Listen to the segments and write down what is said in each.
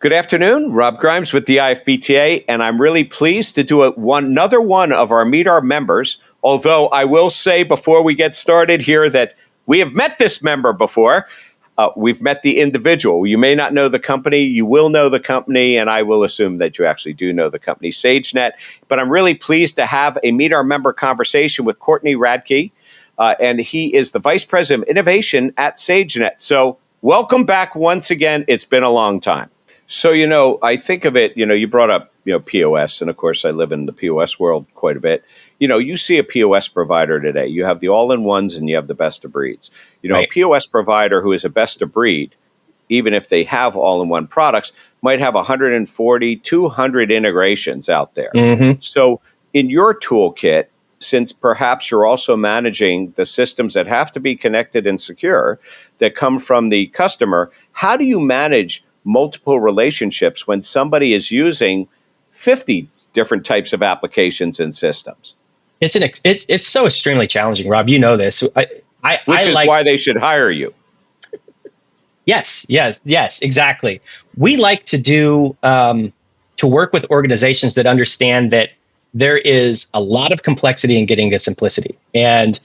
Good afternoon, Rob Grimes with the IFBTA, and I'm really pleased to do another one of our Meet Our Members, although I will say before we get started here that we have met this member before. We've met the individual. You may not know the company, you will know the company, and I will assume that you actually do know the company, SageNet. But I'm really pleased to have a Meet Our Member conversation with Courtney Radke, and he is the Vice President of Innovation at SageNet. So welcome back once again. It's been a long time. So, I think of it, you brought up, POS, and of course I live in the POS world quite a bit. You see a POS provider today, you have the all-in-ones and you have the best of breeds. Right. A POS provider who is a best of breed, even if they have all-in-one products, might have 140, 200 integrations out there. Mm-hmm. So in your toolkit, since perhaps you're also managing the systems that have to be connected and secure that come from the customer, how do you manage multiple relationships when somebody is using 50 different types of applications and systems? It's so extremely challenging, Rob. You know this. Which is why they should hire you. Yes, exactly. We like to work with organizations that understand that there is a lot of complexity in getting to simplicity. And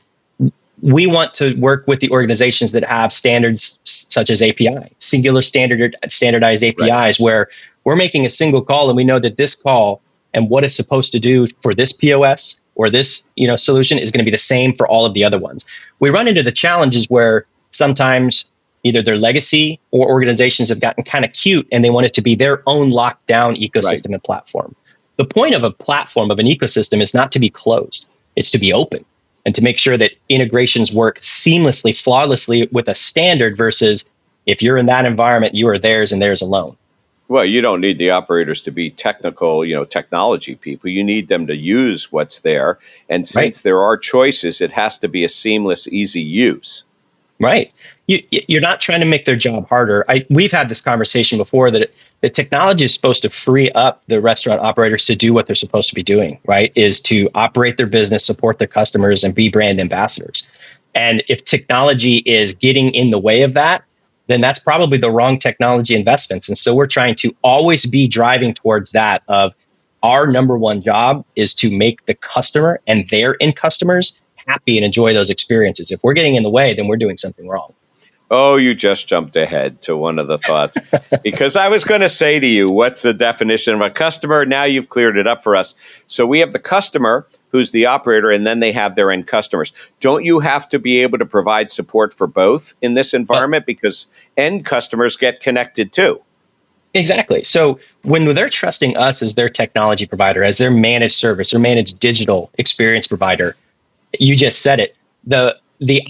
we want to work with the organizations that have standards such as API, standardized APIs, right, where we're making a single call and we know that this call and what it's supposed to do for this POS or this solution is going to be the same for all of the other ones. We run into the challenges where sometimes either their legacy or organizations have gotten kind of cute and they want it to be their own locked down ecosystem, right, and platform. The point of a platform, of an ecosystem, is not to be closed. It's to be open and to make sure that integrations work seamlessly, flawlessly with a standard versus if you're in that environment, you are theirs and theirs alone. Well, you don't need the operators to be technical, technology people. You need them to use what's there. And since there are choices, it has to be a seamless, easy use. Right. You're not trying to make their job harder. We've had this conversation before that the technology is supposed to free up the restaurant operators to do what they're supposed to be doing, right? Is to operate their business, support their customers, and be brand ambassadors. And if technology is getting in the way of that, then that's probably the wrong technology investments. And so we're trying to always be driving towards that of our number one job is to make the customer and their end customers happy and enjoy those experiences. If we're getting in the way, then we're doing something wrong. Oh, you just jumped ahead to one of the thoughts because I was going to say to you, what's the definition of a customer? Now you've cleared it up for us. So we have the customer who's the operator, and then they have their end customers. Don't you have to be able to provide support for both in this environment because end customers get connected too? Exactly. So when they're trusting us as their technology provider, as their managed service or managed digital experience provider, you just said it. The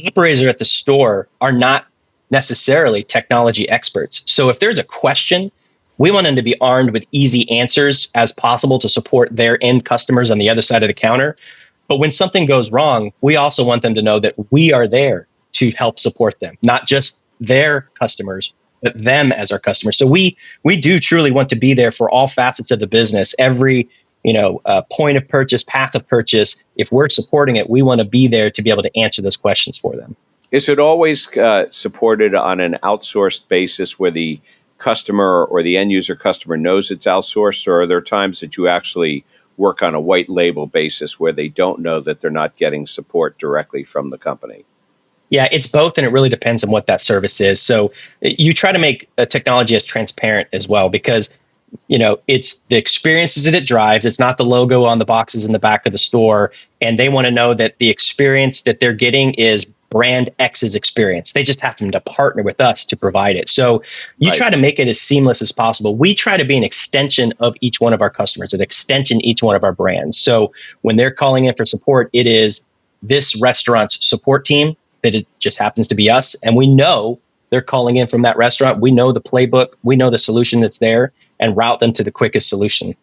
operators at the store are not necessarily technology experts. So if there's a question, we want them to be armed with easy answers as possible to support their end customers on the other side of the counter. But when something goes wrong, we also want them to know that we are there to help support them, not just their customers, but them as our customers. So we do truly want to be there for all facets of the business, every point of purchase, path of purchase. If we're supporting it, we want to be there to be able to answer those questions for them. Is it always supported on an outsourced basis where the customer or the end user customer knows it's outsourced, or are there times that you actually work on a white label basis where they don't know that they're not getting support directly from the company? Yeah, it's both, and it really depends on what that service is. So you try to make a technology as transparent as well, because it's the experiences that it drives. It's not the logo on the boxes in the back of the store. And they want to know that the experience that they're getting is brand X's experience. They just happen to partner with us to provide it. So you try to make it as seamless as possible. We try to be an extension of each one of our customers, an extension each one of our brands. So when they're calling in for support, it is this restaurant's support team that it just happens to be us. And we know they're calling in from that restaurant. We know the playbook. We know the solution that's there and route them to the quickest solution.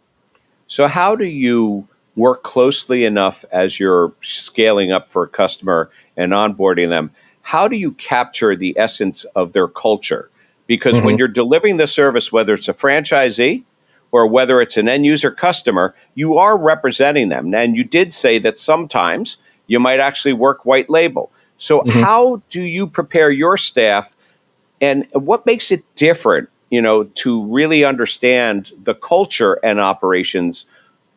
So how do you work closely enough as you're scaling up for a customer and onboarding them? How do you capture the essence of their culture? Because when you're delivering the service, whether it's a franchisee or whether it's an end user customer, you are representing them. And you did say that sometimes you might actually work white label. So how do you prepare your staff, and what makes it different to really understand the culture and operations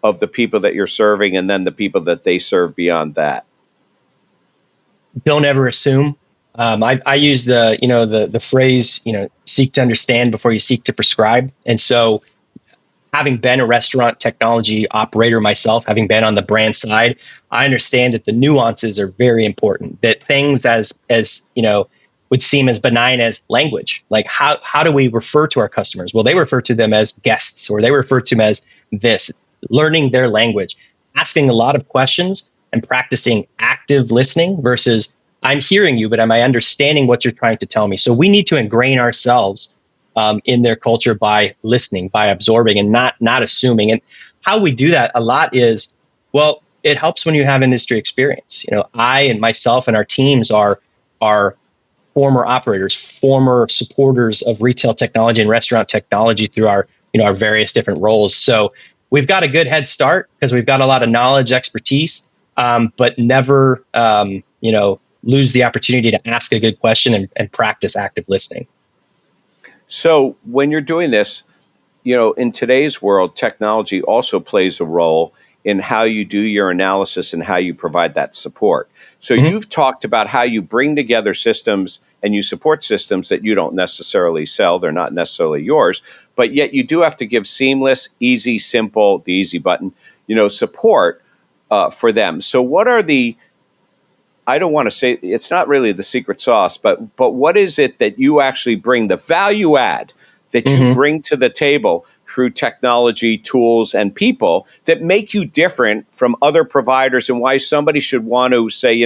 of the people that you're serving, and then the people that they serve beyond that? Don't ever assume. I use the phrase, seek to understand before you seek to prescribe. And so, having been a restaurant technology operator myself, having been on the brand side, I understand that the nuances are very important. That things as would seem as benign as language, like how do we refer to our customers? Well, they refer to them as guests, or they refer to them as this. Learning their language, asking a lot of questions, and practicing active listening versus I'm hearing you, but am I understanding what you're trying to tell me? So we need to ingrain ourselves in their culture by listening, by absorbing, and not assuming. And how we do that a lot is, well, it helps when you have industry experience. I and myself and our teams are former operators, former supporters of retail technology and restaurant technology through our various different roles. So we've got a good head start because we've got a lot of knowledge, expertise, but never lose the opportunity to ask a good question and practice active listening. So when you're doing this, in today's world, technology also plays a role in how you do your analysis and how you provide that support. So you've talked about how you bring together systems and you support systems that you don't necessarily sell. They're not necessarily yours, but yet you do have to give seamless, easy, simple, the easy button, support for them. So what are I don't want to say it's not really the secret sauce, but what is it that you actually bring, the value add that you bring to the table through technology, tools, and people that make you different from other providers, and why somebody should want to say,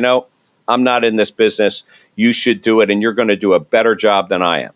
I'm not in this business, you should do it, and you're going to do a better job than I am?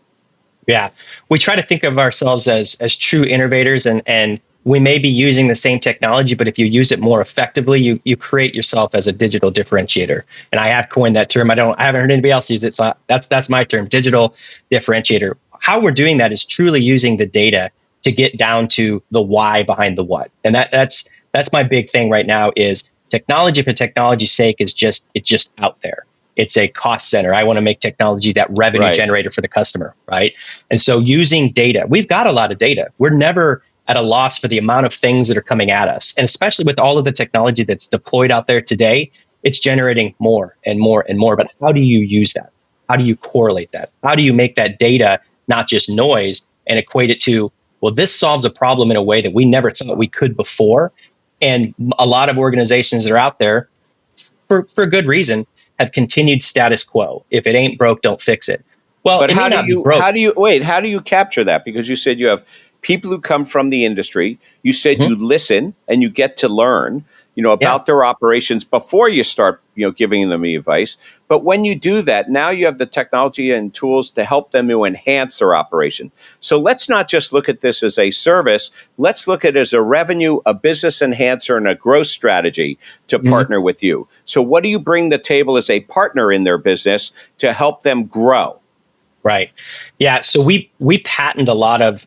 Yeah, we try to think of ourselves as true innovators, and we may be using the same technology, but if you use it more effectively, you create yourself as a digital differentiator. And I have coined that term. I haven't heard anybody else use it, so that's my term, digital differentiator. How we're doing that is truly using the data to get down to the why behind the what, and that's my big thing right now. Is technology for technology's sake it's just out there. It's a cost center. I want to make technology that revenue generator for the customer, right? And so using data, we've got a lot of data. We're never at a loss for the amount of things that are coming at us. And especially with all of the technology that's deployed out there today, it's generating more and more and more. But how do you use that? How do you correlate that? How do you make that data not just noise and equate it to, well, this solves a problem in a way that we never thought we could before? And a lot of organizations that are out there, for good reason, have continued status quo. If it ain't broke, don't fix it. Well, but how do you capture that? Because you said you have people who come from the industry. You said you listen and you get to learn, about their operations before you start, giving them the advice. But when you do that, now you have the technology and tools to help them to enhance their operation. So let's not just look at this as a service. Let's look at it as a revenue, a business enhancer, and a growth strategy to partner with you. So what do you bring to the table as a partner in their business to help them grow? Right. Yeah. So we patent a lot of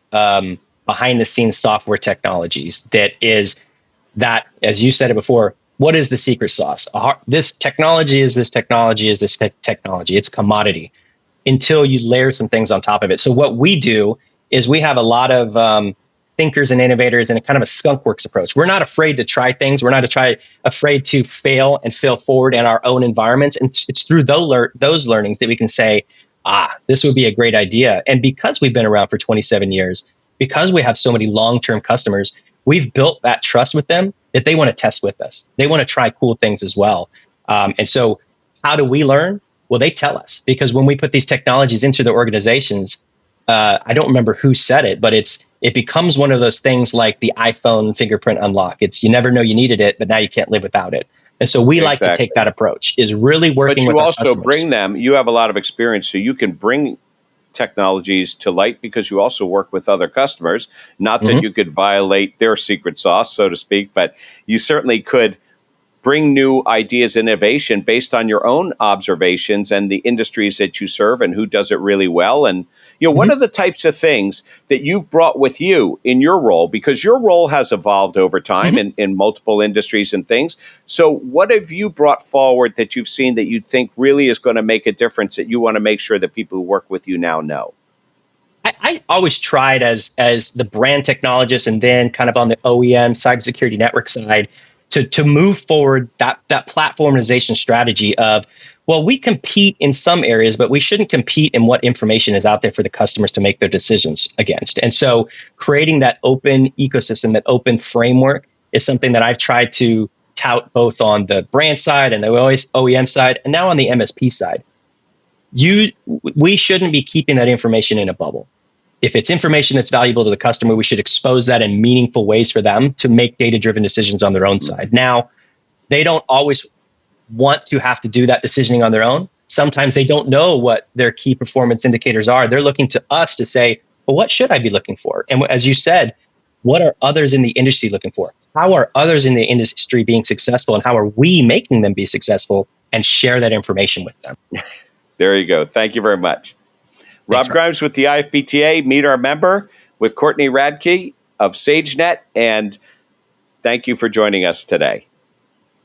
behind the scenes software technologies that, as you said it before, what is the secret sauce? This technology is this technology is this technology. It's commodity until you layer some things on top of it. So what we do is we have a lot of thinkers and innovators in a kind of a skunkworks approach. We're not afraid to try things. We're not afraid to fail and fail forward in our own environments. And it's through those learnings that we can say, this would be a great idea. And because we've been around for 27 years, because we have so many long-term customers, we've built that trust with them that they want to test with us. They want to try cool things as well. And so how do we learn? Well, they tell us, because when we put these technologies into the organizations, I don't remember who said it, but it becomes one of those things like the iPhone fingerprint unlock. You never know you needed it, but now you can't live without it. And so we like to take that approach, is really working with our customers. But you also bring them, you have a lot of experience, so you can bring technologies to light because you also work with other customers. Not that you could violate their secret sauce, so to speak, but you certainly could bring new ideas, innovation based on your own observations and the industries that you serve and who does it really well. And, what are the types of things that you've brought with you in your role? Because your role has evolved over time in multiple industries and things. So what have you brought forward that you've seen that you think really is going to make a difference that you want to make sure that people who work with you now know? I always tried as the brand technologist and then kind of on the OEM cybersecurity network side to move forward that platformization strategy of, well, we compete in some areas, but we shouldn't compete in what information is out there for the customers to make their decisions against. And so creating that open ecosystem, that open framework is something that I've tried to tout both on the brand side and the OEM side, and now on the MSP side. We shouldn't be keeping that information in a bubble. If it's information that's valuable to the customer, we should expose that in meaningful ways for them to make data-driven decisions on their own side. Now, they don't always want to have to do that decisioning on their own. Sometimes they don't know what their key performance indicators are. They're looking to us to say, well, what should I be looking for? And as you said, what are others in the industry looking for? How are others in the industry being successful, and how are we making them be successful, and share that information with them? There you go. Thank you very much. Rob Grimes with the IFBTA, Meet Our Member, with Courtney Radke of SageNet, and thank you for joining us today.